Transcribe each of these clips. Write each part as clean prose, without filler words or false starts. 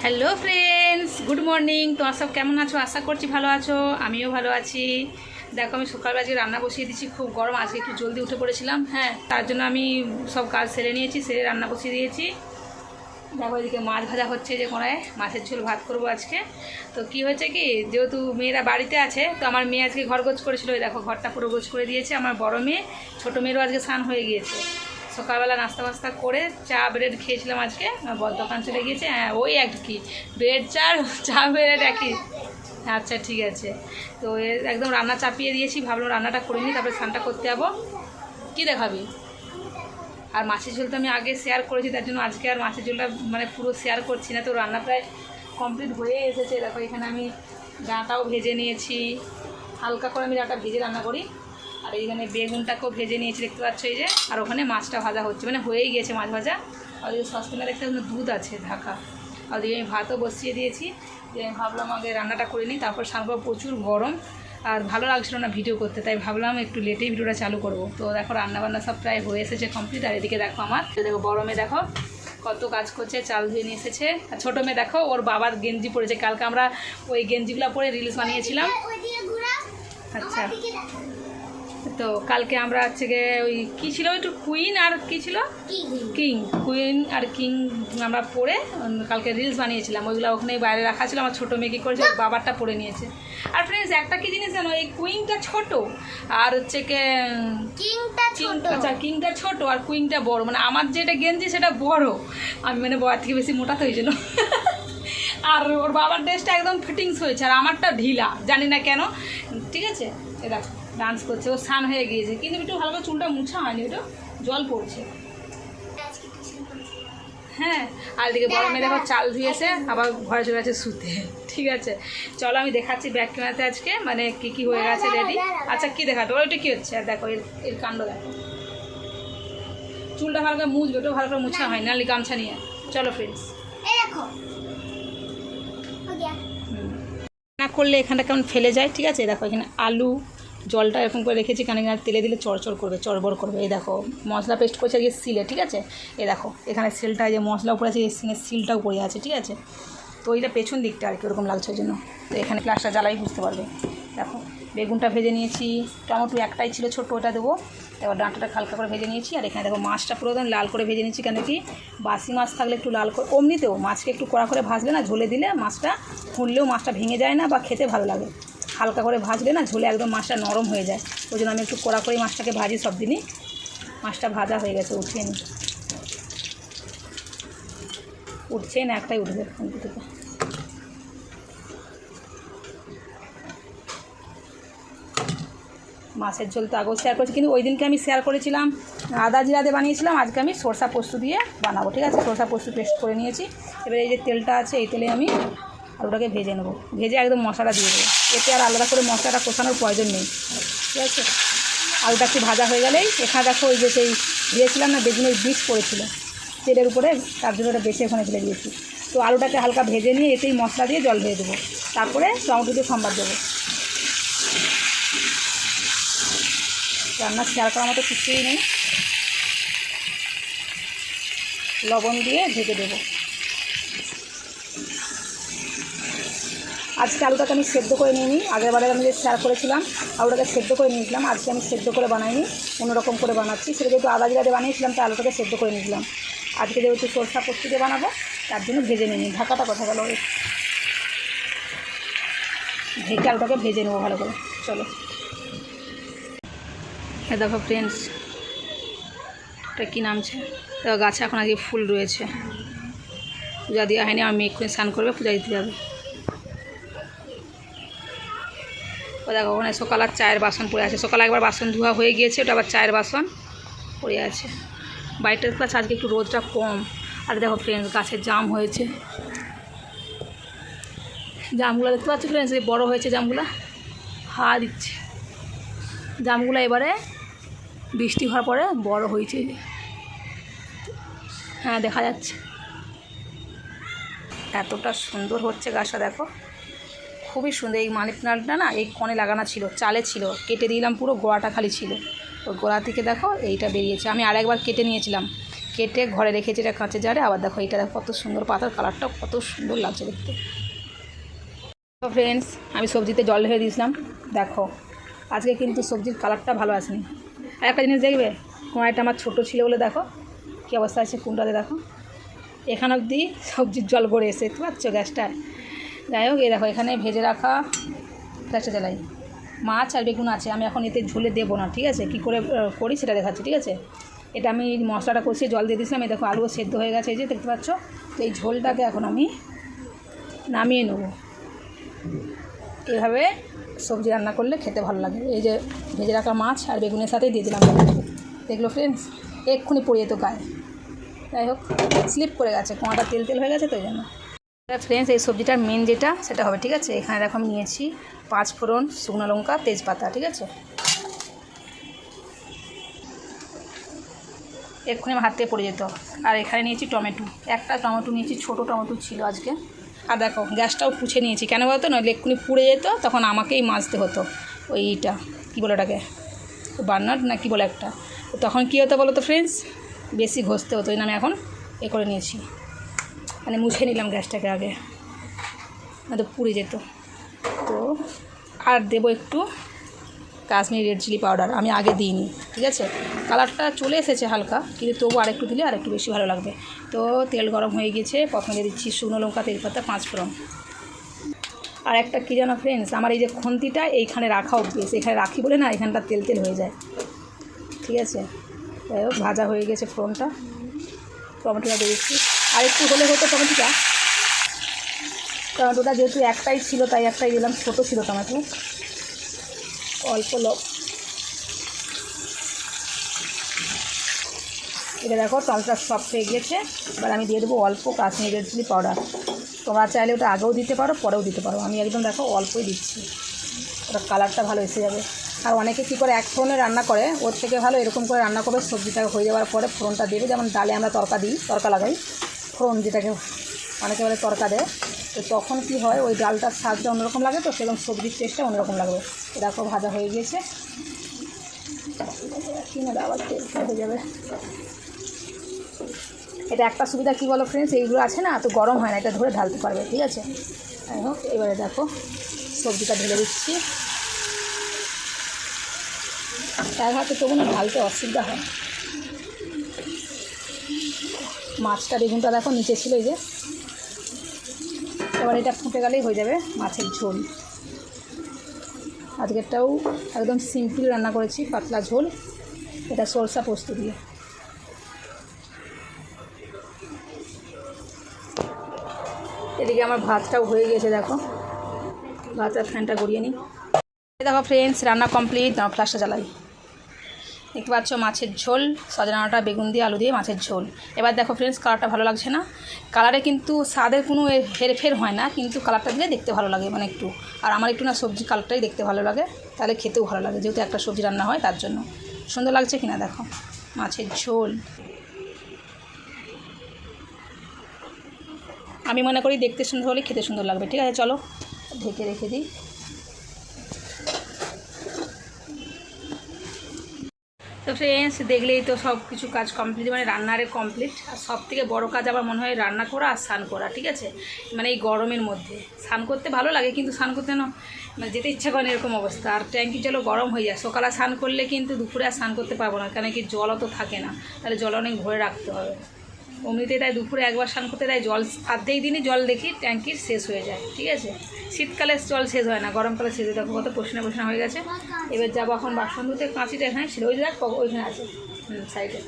Hello friends, good morning. তোমরা সব কেমন আছো? আশা করছি ভালো আছো, আমিও ভালো আছি। দেখো, আমি সকালবেলা আজকে রান্না বসিয়ে দিচ্ছি। খুব গরম, আজকে একটু জলদি উঠে পড়েছিলাম। হ্যাঁ, তার জন্য আমি সব কাজ সেরে নিয়েছি, সেরে রান্না বসিয়ে দিয়েছি। দেখো, এদিকে মাছ ভাজা হচ্ছে, যে কোনায় মাছের ঝোল ভাত করবো আজকে। তো কি হয়েছে কি, যেহেতু মেয়েরা বাড়িতে আছে, তো আমার মেয়ে আজকে ঘর গোছ করেছিল। ওই দেখো, ঘরটা পুরো গোছ করে দিয়েছে। আমার বড় মেয়ে, ছোটো মেয়েরও আজকে স্নান হয়ে গিয়েছে। সকালবেলা নাস্তা বাস্তা করে চা ব্রেড খেয়েছিলাম আজকে। আমার বর দোকান চলে গিয়েছে। হ্যাঁ, ওই আর কি, ব্রেড চা ব্রেড একই। আচ্ছা, ঠিক আছে। তো একদম রান্না চাপিয়ে দিয়েছি, ভাবলাম রান্নাটা করে নিই, তারপরে স্নানটা করতে যাবো। কী দেখাবি? আর মাছের ঝোল তো আমি আগে শেয়ার করেছি, তার জন্য আজকে আর মাছের ঝোলটা মানে পুরো শেয়ার করছি না। তো রান্না প্রায় কমপ্লিট হয়ে এসেছে। দেখো, এখানে আমি ডাঁটাও ভেজে নিয়েছি। হালকা করে আমি ডাঁটা ভেজে রান্না করি। আর এইখানে বেগুনটাকেও ভেজে নিয়েছি, দেখতে পাচ্ছ এই যে। আর ওখানে মাছটা ভাজা হচ্ছে, মানে হয়েই গিয়েছে মাছ ভাজা। আর ওই সসপ্যানের একটা দুধ আছে ঢাকা। আর ওদিকে আমি ভাতও বসিয়ে দিয়েছি। যে আমি ভাবলাম আগে রান্নাটা করে নিই, তারপর সামনে প্রচুর গরম আর ভালো লাগছিল না ভিডিও করতে, তাই ভাবলাম একটু লেটেই ভিডিওটা চালু করব। তো দেখো, রান্নাবান্না সব প্রায় হয়ে এসেছে কমপ্লিট। আর এদিকে দেখো, আমার দেখো বড় মেয়ে দেখো কত কাজ করছে, চাল ধুয়ে নিয়ে এসেছে। আর ছোটো মেয়ে দেখো, ওর বাবার গেঞ্জি পরেছে। কালকে আমরা ওই গেঞ্জিগুলো পরে রিলস বানিয়েছিলাম। আচ্ছা, তো কালকে আমরা হচ্ছে গিয়ে ওই কী ছিল, একটু কুইন আর কী ছিল, কুইন আর কিং আমরা পরে কালকে রিলস বানিয়েছিলাম। ওইগুলো ওখানে বাইরে রাখা ছিল। আমার ছোটো মেয়ে কী করেছে, বাবারটা পরে নিয়েছে। আর ফ্রেন্ডস, একটা কী জিনিস জানো, এই কুইনটা ছোট আর হচ্ছে আচ্ছা, কিংটা ছোট আর কুইনটা বড়। মানে আমার যেটা গেঞ্জি সেটা বড়, আমি মানে বাবার থেকে বেশি মোটা তো হয়েছিল। আর ওর বাবার ড্রেসটা একদম ফিটিংস হয়েছে, আর আমারটা ঢিলা, জানি না কেন। ঠিক আছে, এ দেখো ডান্স করছে, ও স্নান হয়ে গিয়েছে, কিন্তু একটু ভালো করে চুলটা মুছা হয়নি, ওটা জল পড়ছে। হ্যাঁ, আর এদিকে বড় মেয়ে দেখো চাল ধুয়েছে, আবার ঘরে চলে গেছে শুতে। ঠিক আছে, চলো আমি দেখাচ্ছি ব্যাগ কেনাতে আজকে মানে কী কী হয়ে গেছে রেডি। আচ্ছা, কী দেখাতো, ওইটা কী হচ্ছে? আর দেখো এর কাণ্ড দেখো, চুলটা ভালো করে মুছবে, ওটা ভালো করে মুছা হয় না, গামছা নিয়ে। চলো ফ্রেন্ডস, না করলে এখানটা কেমন ফেলে যায়। ঠিক আছে, দেখো এখানে আলু জলটা এরকম করে রেখেছি, কারণ এখানে তেলে দিলে চড়চড় করবে, চড়বড় করবে। এই দেখো মশলা পেস্ট করেছে আজকে সিলে। ঠিক আছে, এই দেখো এখানে সিলটা, যে মশলাও পড়ে আছে, এই সিলটাও পড়ে আছে। ঠিক আছে, তো ওইটা পেছন দিকটা আর কি ওরকম লাগছে ওই জন্য। তো এখানে গ্লাসটা জ্বালাই বুঝতে পারবে। দেখো বেগুনটা ভেজে নিয়েছি, টমেটো একটাই ছিল ছোট্ট, ওটা দেবো। এবার ডাঁটাটা হালকা করে ভেজে নিয়েছি। আর এখানে দেখো মাছটা পুরো একদম লাল করে ভেজে নিয়েছি, কেন কি বাসি মাছ থাকলে একটু লাল করে, অমনিতেও মাছকে একটু কড়া করে ভাজলে না, ঝোলে দিলে মাছটা ফুললেও মাছটা ভেঙে যায় না বা খেতে ভালো লাগে। হালকা করে ভাজলে না ঝোলে একদম মাছটা নরম হয়ে যায়। ওই জন্য আমি একটু কড়া করে মাছটাকে ভাজি সব দিনই। মাছটা ভাজা হয়ে গেছে, উঠিয়ে নি, উঠছেই না, একটাই উঠবে থেকে। মাছের ঝোল তো আগেও শেয়ার করেছি, কিন্তু ওই দিনকে আমি শেয়ার করেছিলাম আদা জিরা দিয়ে বানিয়েছিলাম। আজকে আমি সরষা পোস্ত দিয়ে বানাবো। ঠিক আছে, সরষা পোস্ত পেস্ট করে নিয়েছি। এবার এই যে তেলটা আছে, এই তেলে আমি আলুটাকে ভেজে নেবো, ভেজে একদম মশলাটা দিয়ে দেবো। এতে আর আলাদা করে মশলাটা কষানোর প্রয়োজন নেই। ঠিক আছে, আলুটা একটু ভাজা হয়ে গেলেই এখানে দেখো ওই যে সেই দিয়েছিলাম না বেগুনের বীজ পড়েছিল তেলের উপরে, তার জন্য ওটা বেছে ওখানে ফেলে দিয়েছি। তো আলুটাকে হালকা ভেজে নিয়ে এতেই মশলা দিয়ে জল ভেজে দেবো, তারপরে টমেটো দিয়ে সম্বাদ দেবো। রান্না শেয়ার করার মতো কিছুই নেই, লবণ দিয়ে ঢেকে দেবো। আজকে আলুটাকে আমি সেদ্ধ করে নিয়ে নিই। আগেরবারে আমি যে শেয়ার করেছিলাম আলুটাকে সেদ্ধ করে নিয়েছিলাম, আজকে আমি সেদ্ধ করে বানাইনি, অন্যরকম করে বানাচ্ছি। সেটা যেহেতু আদা জিরা দিয়ে বানিয়েছিলাম, তাই আলুটাকে সেদ্ধ করে নিয়েছিলাম। আজকে যেহেতু সরষা পোস্ত দিয়ে বানাবো, তার জন্য ভেজে নিই। ঢাকাটা কথা বলো, ঢেকে আলুটাকে ভেজে নেবো ভালো করে। চলো, হ্যাঁ দেখো ফ্রেন্ডস, এটা কী নামছে, তো গাছে এখন আজকে ফুল রয়েছে। পূজা দেওয়া হয়নি, আমি এক্ষুনি স্নান করবে, পূজা দিতে যাবে। ও দেখো ওখানে সকাল আর চায়ের বাসন পড়ে আছে। সকালে একবার বাসন ধোয়া হয়ে গিয়েছে, ওটা আবার চায়ের বাসন পড়ে আছে। বাইরের কাছে আজকে একটু রোদটা কম। আর দেখো ফ্রেন্ডস, গাছে জাম হয়েছে। জামগুলো দেখতে পাচ্ছি ফ্রেন্ডস, এই বড়ো হয়েছে জামগুলো, হাওয়া দিচ্ছে। জামগুলো এবারে বৃষ্টি হওয়ার পরে বড় হয়েছে। হ্যাঁ, দেখা যাচ্ছে, এতটা সুন্দর হচ্ছে গাছটা দেখো, খুবই সুন্দর। এই মানি প্লান্টটা না এই কনে লাগানো ছিল, চালে ছিল, কেটে দিলাম, পুরো গোড়াটা খালি ছিল। ওই গোড়া থেকে দেখো এইটা বেরিয়েছে। আমি আরেকবার কেটে নিয়েছিলাম, কেটে ঘরে রেখেছি এটা কাঁচের জারে। আবার দেখো এটা দেখো কত সুন্দর, পাতার কালারটাও কত সুন্দর লাগছে দেখতে। তো ফ্রেন্ডস, আমি সবজিতে জল ঢেলে দিয়েছিলাম, দেখো আজকে কিন্তু সবজির কালারটা ভালো আসেনি। আর একটা জিনিস দেখবে, কড়াইটা আমার ছোটো ছিল বলে দেখো কী অবস্থা আছে, কোনটাতে দেখো এখান অবধি সবজির জল গড়ে এসে, দেখতে পাচ্ছ গ্যাসটায়। যাই হোক, এই দেখো এখানে ভেজে রাখা গ্যাসটা জ্বালাই মাছ আর বেগুন আছে। আমি এখন এতে ঝোলে দেবো না, ঠিক আছে, কী করে করি সেটা দেখাচ্ছি, ঠিক আছে। এটা আমি মশলাটা কষিয়ে জল দিয়ে দিয়েছিলাম, এই দেখো আলুও সেদ্ধ হয়ে গেছে, এই যে দেখতে পাচ্ছ। তো এই ঝোলটাকে এখন আমি নামিয়ে নেব। এভাবে সবজি রান্না করলে খেতে ভালো লাগে। এই যে ভেজে রাখা মাছ আর বেগুনের সাথেই দিয়ে দিলাম, দেখলো ফ্রেন্ডস, এক্ষুনি পড়ে যেত গায়ে। যাই হোক, স্লিপ করে গেছে, কোঁয়াটা তেল তেল হয়ে গেছে, তো এই জন্য। ফ্রেন্ডস, এই সবজিটার মেন যেটা সেটা হবে, ঠিক আছে। এখানে দেখো আমি নিয়েছি 5 ফোড়ন, শুকনো লঙ্কা, তেজপাতা, ঠিক আছে। এক্ষুনি আমার হাত থেকে পড়ে যেত। আর এখানে নিয়েছি টমেটো, একটা টমেটো নিয়েছি, ছোটো টমেটো ছিল আজকে। আর দেখো গ্যাসটাও পুছে নিয়েছি, কেন বলতো, নইলে এক্ষুনি পুড়ে যেত, তখন আমাকেই মাজতে হতো ওইটা, কী বলে ওটাকে, বার্নার না কী বলে একটা। তখন কী হতো বলো তো ফ্রেন্ডস, বেশি ঘষতে হতো। ওই জন্য আমি এখন এ করে নিয়েছি, মানে মুছে নিলাম গ্যাসটাকে আগে, তো পুড়ে যেত। তো আর দেবো একটু কাশ্মীরি রেড চিলি পাউডার, আমি আগে দিইনি, ঠিক আছে। কালারটা চলে এসেছে হালকা, কিন্তু তবু আরেকটু দিলে আরেকটু বেশি ভালো লাগবে। তো তেল গরম হয়ে গেছে, প্রথমে দিয়ে দিচ্ছি শুকনো লঙ্কা, তেজপাতা, 5 ফোড়ন। আর একটা কী জানো ফ্রেন্ডস, আমার এই যে খুন্তিটা এইখানে রাখা অভ্যেস, এখানে রাখি বলে না এখানটা তেল তেল হয়ে যায়, ঠিক আছে। যাই হোক, ভাজা হয়ে গেছে ফোড়নটা, টমেটোটা দিয়ে দিচ্ছি। আর একটু হলে হতো টমেটোটা যেহেতু একটাই ছিল তাই একটাই দিলাম, ছোটো ছিল টমেটো। অল্প এটা দেখো টমেটোটা সফট হয়ে গিয়েছে। এবার আমি দিয়ে দেবো অল্প কাশ্মীরি রেড চিলি পাউডার। তোমরা চাইলে ওটা আগেও দিতে পারো, পরেও দিতে পারো, আমি একদম দেখো অল্পই দিচ্ছি, ওটা কালারটা ভালো এসে যাবে। আর অনেকে কী করে এক ফোড়নে রান্না করে, ওর থেকে ভালো এরকম করে রান্না করবে, সবজিটা হয়ে যাওয়ার পরে ফোড়নটা দেবে। যেমন ডালে আমরা তরকা লাগাই, ফোড়ন যেটাকে অনেকে বলে তরকা দেয়, তো তখন কি হয়, ওই ডালটার স্বাদটা অন্যরকম লাগে, তো সেরকম সবজির টেস্টটা অন্যরকম লাগবে। দেখো ভাজা হয়ে গিয়েছে, কিনে আবার তেল হয়ে যাবে। এটা একটা সুবিধা কী বলো ফ্রেন্ডস, এইগুলো আছে না, তো গরম হয় না, এটা ধরে ঢালতে পারবে, ঠিক আছে। যাই হোক, এবারে দেখো সবজিটা ঢেলে দিচ্ছি। তার হাতে তবু না ঢালতে অসুবিধা হয়। মাছটা বেগুনটা দেখো নিচে ছিল, এই যে। এবার এটা ফুটে গেলেই হয়ে যাবে মাছের ঝোল। আজকেরটাও একদম সিম্পল রান্না করেছি, পাতলা ঝোল, এটা সরষা পোস্ত দিয়ে। এদিকে আমার ভাতটাও হয়ে গেছে, দেখো ভাতটা ফ্যানটা গড়িয়ে নিই। দেখো ফ্রেন্ডস, রান্না কমপ্লিট। দাও ফ্লাশটা জ্বালাই। দেখতে পাচ্ছ মাছের ঝোল, সজনাটা, বেগুন দিয়ে, আলু দিয়ে মাছের ঝোল। এবার দেখো ফ্রেন্ডস, কালারটা ভালো লাগছে না? কালারে কিন্তু স্বাদের কোনো হেরফের হয় না, কিন্তু কালারটা দিলে দেখতে ভালো লাগে, মানে একটু। আর আমার একটু না সবজি কালারটাই দেখতে ভালো লাগে, তাহলে খেতেও ভালো লাগে, যেহেতু একটা সবজি রান্না হয় তার জন্য। সুন্দর লাগছে কিনা দেখো মাছের ঝোল। আমি মনে করি দেখতে সুন্দর হলে খেতে সুন্দর লাগবে, ঠিক আছে। চলো ঢেকে রেখে দিই। তো ফ্রেন্ডস, দেখলেই তো সব কিছু কাজ কমপ্লিট, মানে রান্নারে কমপ্লিট। আর সব থেকে বড়ো কাজ আমার মনে হয় রান্না করা আর স্নান করা, ঠিক আছে। মানে এই গরমের মধ্যে স্নান করতে ভালো লাগে, কিন্তু স্নান করতে না মানে যেতে ইচ্ছা করে না, এরকম অবস্থা। আর ট্যাঙ্কি জলও গরম হয়ে যায়, সকালে স্নান করলে কিন্তু দুপুরে আর স্নান করতে পারবো না, কেন কি জলও তো থাকে না, তাহলে জল অনেক ভরে রাখতে হবে। অমনিতে তাই দুপুরে একবার স্নান করতে তাই জল অর্ধেক দিনই জল দেখি ট্যাঙ্কির শেষ হয়ে যায়, ঠিক আছে। শীতকালে জল শেষ হয় না, গরমকালে শেষ হয়। দেখো কত প্রশ্ন হয়ে গেছে। এবার যাবো এখন বাসন ধুতে, কাঁচিটা এখানে ছিল, ওই দেখ ওইখানে আছে সাইডে।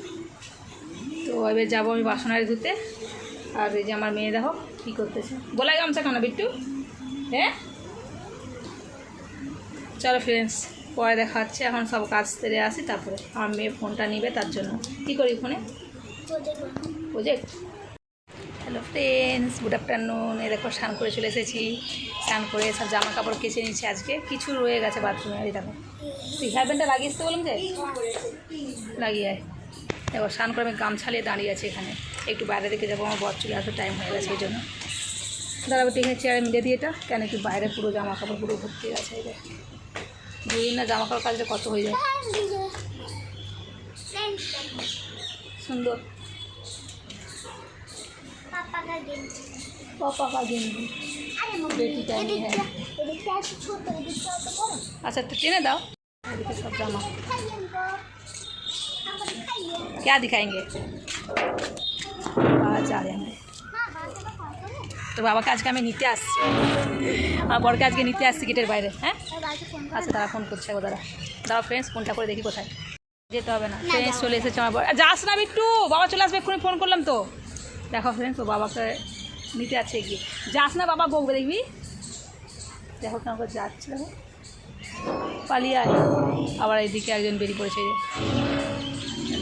তো এবার যাবো আমি বাসনারে ধুতে। আর এই যে আমার মেয়ে দেখো কী করতেছে, বলাই গামছা কেন বিট্টু, হ্যাঁ। চলো ফ্রেন্ডস, পরে দেখা হচ্ছে। এখন সব কাজ সেরে আসি, তারপরে আমার মেয়ে ফোনটা নিবে, তার জন্য কী করি ফোনে project. Hello friends, good afternoon. এই দেখো স্নান করে চলে এসেছি, স্নান করে সব জামা কাপড় কেচে নিয়েছি, আজকে কিছু রয়ে গেছে বাথরুমে। এই দেখো তুই হেয়ার ব্যান্ডটা লাগিয়েছি তো, বললাম যে লাগিয়ে আয়। দেখো স্নান করে আমি গামছা নিয়ে দাঁড়িয়ে আছি এখানে, একটু বাইরে দিকে যাবো, আমার বর চলে আসতে টাইম হয়ে গেছে, এই জন্য দাঁড়াবো। এখানে চেয়ারে মিলে দিয়ে এটা কেন, একটু বাইরে পুরো জামা কাপড় পুরো ভর্তি আছে। এই দেখ দুদিন না জামা কাপড় কাজটা কত হয়ে যায়, সুন্দর। पापा का गेंदी बेटी का नहीं है। अच्छा तो टेने दाओ सब जामा क्या दिखाएंगे बाहर जा रहे हैं तो बाबा के आज के हमें নিতে আসছি আমার বরকে আজকে নিতে আসছি গেটের বাইরে হ্যাঁ আচ্ছা তারা ফোন করছে দাঁড়া দাঁড়া ফ্রেন্ডস ফোনটা করে দেখি কোথায় যেতে হবে না ফ্রেন্ডস চলে এসেছে আমার বর যাস না বিট্টু বাবা চলে আসবে এক্ষুনি ফোন করলাম তো দেখো ফ্রেন্ডস ও বাবাকে নিতে আছে এগিয়ে যাস না বাবা বকবে দেখবি দেখো কেমন করে যাচ্ছে দেখো পালিয়ে আয় আবার এইদিকে একজন বেরিয়ে পড়েছে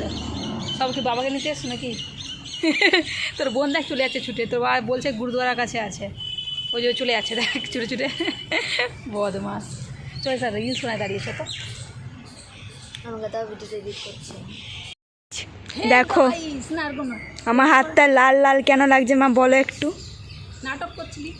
দেখো সব কি বাবাকে নিতে এসছো নাকি তোর বোন দেখ চলে যাচ্ছে ছুটে তোর বাবা বলছে গুরুদুয়ারার কাছে আছে ওই যে চলে যাচ্ছে দেখ ছুটে ছুটে বদমাস চলে স্যার রিলস শোনায় দাঁড়িয়েছে তো আমাকে তো ভিডিওতে এডিট করছে দেখো আমার হাতটা লাল লাল কেন লাগছে মা বলো একটু নাটক করছিলি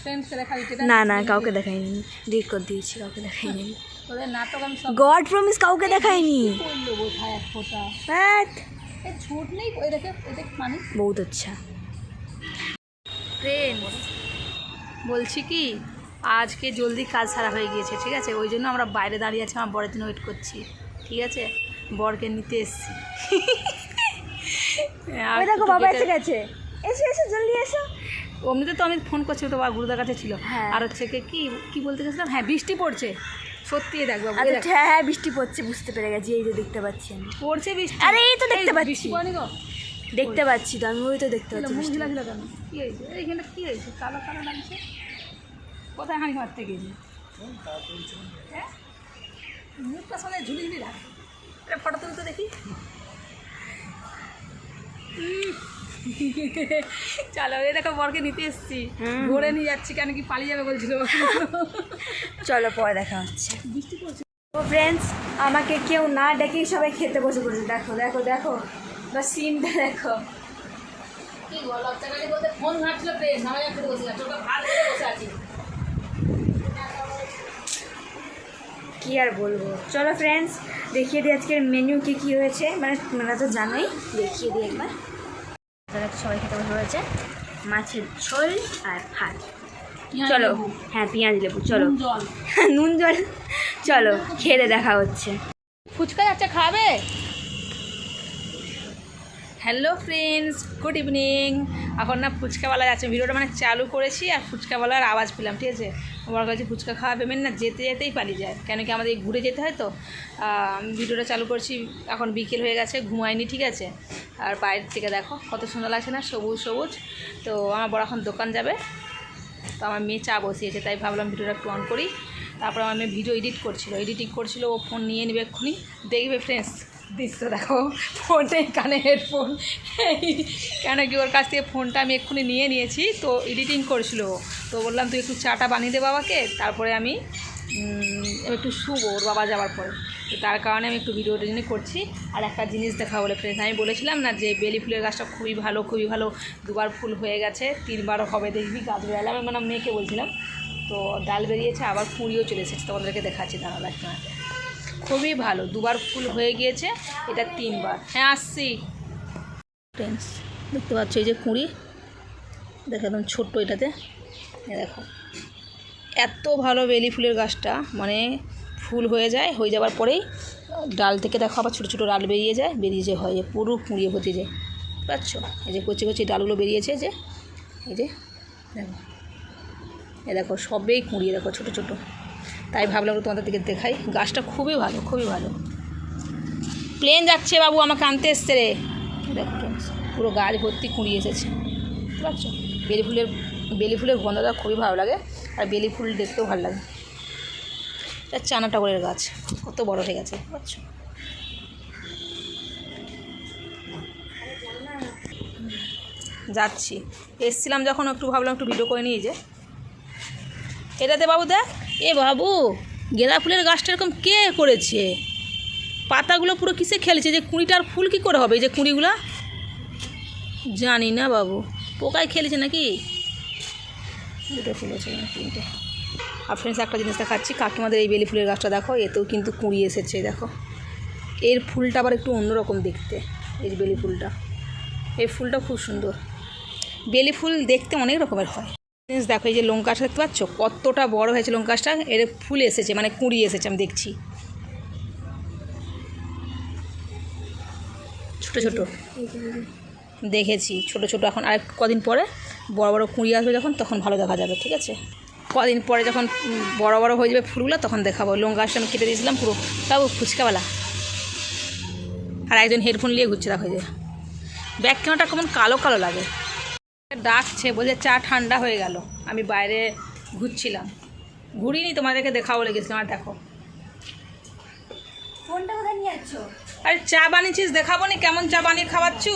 ফ্রেন্ডসকে দেখাবি না না কাউকে দেখাইনি ডিলিট করে দিয়েছি কাউকে দেখাইনি তোদের নাটক আমি সব গড প্রমিস কাউকে দেখাইনি করলো বোঝায় এক ফোটা ধ্যাৎ, ছুট নেই ওই দেখে মানে বহুত আচ্ছা ফ্রেন্ডস বলছি কি আজকে জলদি কাজ সারা হয়ে গিয়েছে ঠিক আছে ওই জন্য আমরা বাইরে দাঁড়িয়ে আছি আমার বরের জন্য ওয়েট করছি ঠিক আছে বরকে নিতে এসছি ওই দেখো বাবা এসে গেছে এসো এসো জলদি এসো অমনিতে তো আমি ফোন করছি তো বাবা গুরুদার কাছে ছিল হ্যাঁ। আর হচ্ছে কি কি বলতে গেছিলাম হ্যাঁ বৃষ্টি পড়ছে সত্যি দেখ বাবু এই দেখ। আচ্ছা হ্যাঁ হ্যাঁ বৃষ্টি পড়ছে বুঝতে পেরে গেছি এই যে দেখতে পাচ্ছি আমি পড়ছে বৃষ্টি আরে এই তো দেখতে পাচ্ছি বৃষ্টি পড়েনি গো দেখতে পাচ্ছি তো আমি ওই তো দেখতে পাচ্ছি মুখ বৃষ্টি। ঝিলা ঝিলা কেন কী হয়েছে এইখানে কী হয়েছে কালো কালো লাগছে কোথায় হাঁড়ি মারতে গেছি হ্যাঁ মুখটা সামনে ঝুলি ঝুলি রাখ এটা ফটো তুলতে দেখি চলো এই দেখো বরকে নিতে এসছি ঘুরে নিয়ে যাচ্ছি কেন কি পালিয়ে যাবে বলছিল চলো পরে দেখা হচ্ছে বৃষ্টি পড়ছে তো ফ্রেন্ডস আমাকে কেউ না ডেকেই সবাই খেতে বসে পড়েছে দেখো দেখো দেখো বা সিনটা দেখো কি বল বাচ্চাটাকে বলতে ফোন ঘাটছিল প্রেস আমার খেতে বসে গেছে ওটা ভাত খেতে বসে আছি কি আর বলবো চলো ফ্রেন্ডস দেখিয়ে দিই আজকের মেনু কী কী হয়েছে মানে তোমরা তো জানোই দেখিয়ে দিই একবার তারা সবাই খেতে বসে হয়েছে মাছের ঝোল আর ভাত চলো হ্যাঁ পেঁয়াজ লেবু চলো জল নুন জল চলো খেয়ে দেখা হচ্ছে ফুচকা যাচ্ছে খাবে হ্যালো ফ্রেন্ডস গুড ইভিনিং এখন না ফুচকাওয়ালা যাচ্ছে ভিডিওটা মানে চালু করেছি আর ফুচকাওয়ালার আওয়াজ পেলাম ঠিক আছে আমার কাছে ফুচকা খাওয়া পেমেন না যেতে যেতেই পালিয়ে যায় কেন কি আমাদের ঘুরে যেতে হয় তো আমি ভিডিওটা চালু করছি এখন বিকেল হয়ে গেছে ঘুমায়নি ঠিক আছে আর বাইরের থেকে দেখো কত সুন্দর লাগছে না সবুজ সবুজ তো আমার বড় এখন দোকান যাবে তো আমার মেয়ে চা বসিয়েছে তাই ভাবলাম ভিডিওটা একটু অন করি তারপর আমার মেয়ে ভিডিও এডিটিং করছিল ও ফোন নিয়ে নেবে এক্ষুনি দেখবে ফ্রেন্ডস দৃশ্য দেখো ফোনটা কানে হেডফোন কেন কি ওর কাছ থেকে ফোনটা আমি এক্ষুনি নিয়ে নিয়েছি তো এডিটিং করছিল তো বললাম তুই একটু চাটা বানিয়ে দে বাবাকে তারপরে আমি একটু শুবো ওর বাবা যাওয়ার পরে তো তার কারণে আমি একটু ভিডিও এডিটিং করছি আর একটা জিনিস দেখা বলে ফ্রেন্ডস আমি বলেছিলাম না যে বেলি ফুলের গাছটা খুবই ভালো দুবার ফুল হয়ে গেছে 3বারও হবে দেখবি গাছ বেড়ালে আমি মানে মেয়েকে বলছিলাম তো ডাল বেরিয়েছে আবার কুঁড়িও চলে এসেছে তোমাদেরকে দেখাচ্ছি দাঁড়ালো একটা খুবই ভালো 2বার ফুল হয়ে গিয়েছে এটা 3বার হ্যাঁ আসছি ফ্রেন্ডস দেখতে পাচ্ছ এই যে কুঁড়ি দেখো একদম ছোট্ট এটাতে দেখো এত ভালো বেলি ফুলের গাছটা মানে ফুল হয়ে যাওয়ার পরেই ডাল থেকে দেখো আবার ছোটো ছোটো ডাল বেরিয়ে যায় হয় পুরো কুঁড়িয়ে ভর্তি যায় পাচ্ছ এই যে কচি ডালগুলো বেরিয়েছে যে এই যে দেখো দেখো সবেই কুঁড়িয়ে দেখো ছোটো ছোটো তাই ভাবলাম তোমাদের দিকে দেখাই গাছটা খুবই ভালো প্লেন যাচ্ছে বাবু আমাকে আনতে এসছে রে দেখো পুরো গাছ ভর্তি কুঁড়িয়ে এসেছে বুঝতে পারছো বেলি ফুলের গন্ধটা খুবই ভালো লাগে আর বেলি ফুল দেখতেও ভালো লাগে এটা চানা টগরের গাছ কত বড় হয়ে গেছে বুঝতে পারছো যাচ্ছি এসছিলাম যখন একটু ভাবলাম একটু ভিডিও করে নিই যে এটাতে বাবু দেখ এ বাবু গেঁদা ফুলের গাছটা এরকম কে করেছে পাতাগুলো পুরো কিসে খেলেছে যে কুঁড়িটার ফুল কী করে হবে এই যে কুঁড়িগুলা জানি না বাবু পোকায় খেলেছে নাকি দুটো ফুল আছে 3টে আর ফ্রেন্ডস একটা জিনিস দেখাচ্ছি কাকিমাদের এই বেলি ফুলের গাছটা দেখো এতেও কিন্তু কুঁড়ি এসেছে দেখো এর ফুলটা আবার একটু অন্যরকম দেখতে এই বেলি ফুলটা এই ফুলটা খুব সুন্দর। বেলি ফুল দেখতে অনেক রকমের হয়। দেখো এই যে লঙ্কা গাছটা দেখতে পাচ্ছ কতটা বড় হয়েছে লঙ্কা গাছটা, এর ফুল এসেছে মানে কুঁড়ি এসেছে আমি দেখছি ছোট ছোট দেখেছি ছোট ছোট। এখন আর কদিন পরে বড় বড় কুঁড়ি আসবে যখন তখন ভালো দেখা যাবে, ঠিক আছে? কদিন পরে যখন বড় বড় হয়ে যাবে ফুলগুলো তখন দেখাবো। লঙ্কা গাছটা আমি কেটে দিয়েছিলাম পুরো, তাও ফুচকাওয়ালা। আর একজন হেডফোন নিয়ে ঘুরছে, দেখো যে ব্যাগ কেনাটা কেমন কালো কালো লাগে। ডাকছে বলছে চা ঠান্ডা হয়ে গেল। আমি বাইরে ঘুরছিলাম, ঘুরিনি, তোমাদেরকে দেখাবো লেগেছিলাম। আর দেখো ফোনটা কোথায় নিয়ে যাচ্ছ? আরে চা বানিয়েছিস, দেখাবো নি কেমন চা বানিয়ে খাওয়াচ্ছু।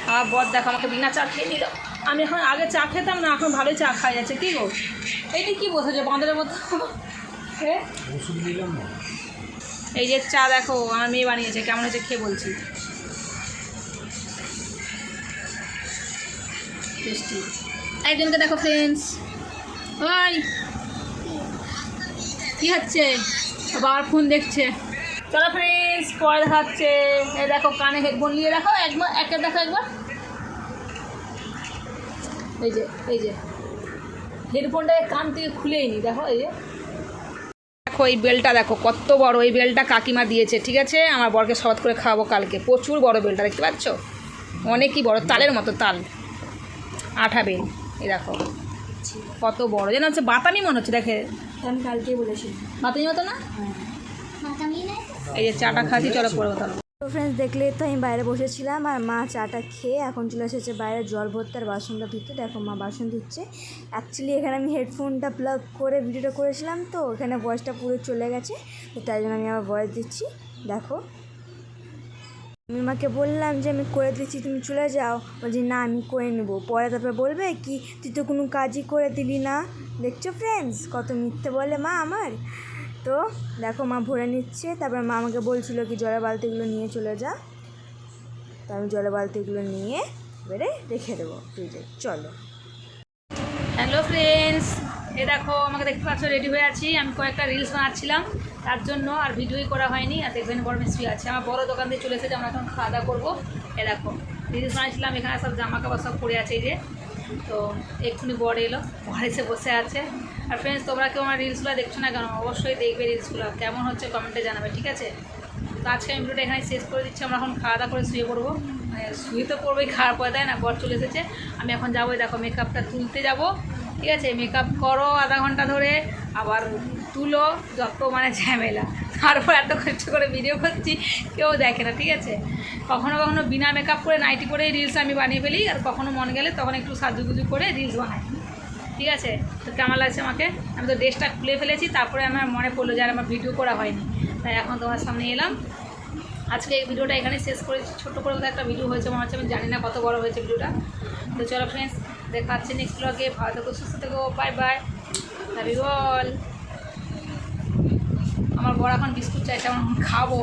আমার বর দেখো আমাকে বিনা চা খেয়ে নিল। আমি এখন আগে চা খেতাম না, এখন ভালোই চা খাওয়া যাচ্ছে। কী গো এইটি কী বসেছে বাঁদরের মতো? এই যে চা দেখো আমার মেয়ে বানিয়েছে, কেমন হয়েছে খেয়ে বলছি। টেস্টি। একজনকে দেখো ফ্রেন্ডস, ওই কী হচ্ছে? বাবার ফোন দেখছে। চলো ফ্রেন্ডস পরে দেখাচ্ছে। এই দেখো কানে হেডফোন নিয়ে রাখো, একবার একে দেখো একবার। এই যে হেডফোনটাকে কান থেকে খুলেই নি, দেখো এই যে দেখো এই বেলটা দেখো কত বড়। এই বেলটা কাকিমা দিয়েছে, ঠিক আছে? আমার বরকে সবাত করে খাওয়াবো কালকে। প্রচুর বড় বেলটা, দেখতে পাচ্ছ? অনেকই বড়, তালের মতো তাল, আঠা বেল। এই দেখো কত বড়, যেন হচ্ছে বাতামি মনে হচ্ছে। দেখে আমি কালকেই বলেছি বাতামি মতো না? এই যে চাটা খাচ্ছি, চলো পড়বো তাহলে। তো ফ্রেন্ডস দেখলে তো আমি বাইরে বসেছিলাম আর মা চাটা খেয়ে এখন চলে এসেছে বাইরে জল ভরতে আর বাসনটা ধুতে। দেখো মা বাসন ধুচ্ছে। অ্যাকচুয়ালি এখানে আমি হেডফোনটা প্লাগ করে ভিডিওটা করেছিলাম, তো এখানে ভয়েসটা পুরো চলে গেছে, তো তাই জন্য আমি আবার ভয়েস দিচ্ছি। দেখো আমি মাকে বললাম যে আমি করে দিচ্ছি, তুমি চলে যাও। বলছি না আমি করে নেবো, পরে তারপরে বলবে কি তুই তো কোনো কাজই করে দিলি না। দেখছো ফ্রেন্ডস কত মিথ্যে বলে মা আমার। তো দেখো মা ভরে নিচ্ছে, তারপর মা আমাকে বলছিল কি জলের বালতিগুলো নিয়ে চলে যা। তো আমি জলের বালতিগুলো নিয়ে এবারে রেখে দেবো ফ্রিজে। চলো। হ্যালো ফ্রেন্ডস, এ দেখো আমাকে দেখতে পাচ্ছ রেডি হয়ে আছি। আমি কয়েকটা রিলস বানাচ্ছিলাম, তার জন্য আর ভিডিওই করা হয়নি। আর দেখবেন বড় মিস্ত্রি আছে, আমার বড় দোকান দিয়ে চলে এসেছে, আমরা এখন খাওয়া দাওয়া করবো। এ দেখো রিলস বানাচ্ছিলাম, এখানে সব জামা কাপড় সব পরে আছে এই যে। তো এক্ষুনি বর এলো, বর এসে বসে আছে। আর ফ্রেন্ডস তোমরা কেউ আমার রিলসগুলো দেখছো না কেন? অবশ্যই দেখবে রিলসগুলো, কেমন হচ্ছে কমেন্টে জানাবে, ঠিক আছে? তো আজকে আমি ভিডিওটা এখানে শেষ করে দিচ্ছি। আমরা এখন খাওয়া দাওয়া করে শুয়ে পড়বো। মানে শুয়ে তো পড়বোই, খাওয়ার পরে দেয় না, বর চলে এসেছে। আমি এখন যাবো, দেখো মেকআপটা তুলতে যাব, ঠিক আছে? মেকআপ করো আধা ঘন্টা ধরে, আবার তুলো, যত মানে ঝামেলা। তারপর এত কষ্ট করে ভিডিও করছি, কেউ দেখে না, ঠিক আছে? কখনো কখনো বিনা মেকআপ করে নাইটি করে রিলস আমি বানিয়ে ফেলি, আর কখনো মন গেলে তখন একটু সাজুগুজু করে রিলস বানাই, ঠিক আছে? তো কেমন লাগছে আমাকে? আমি তো ড্রেসটা খুলে ফেলেছি, তারপরে আমার মনে পড়লো যে আর আমার ভিডিও করা হয়নি, তাই এখন তোমার সামনে এলাম। আজকে এই ভিডিওটা এখানে শেষ করেছি। ছোট্টো করে একটা ভিডিও হয়েছে মনে হচ্ছে, আমি জানি না কত বড় হয়েছে ভিডিওটা। তো চলো ফ্রেন্ডস, দেখা হচ্ছে নেক্সট ব্লগে। ভালো থেকো, সুস্থ থেকো, bye bye, love you all. আমার বড় এখন বিস্কুট চাইছে, আমার খাবো।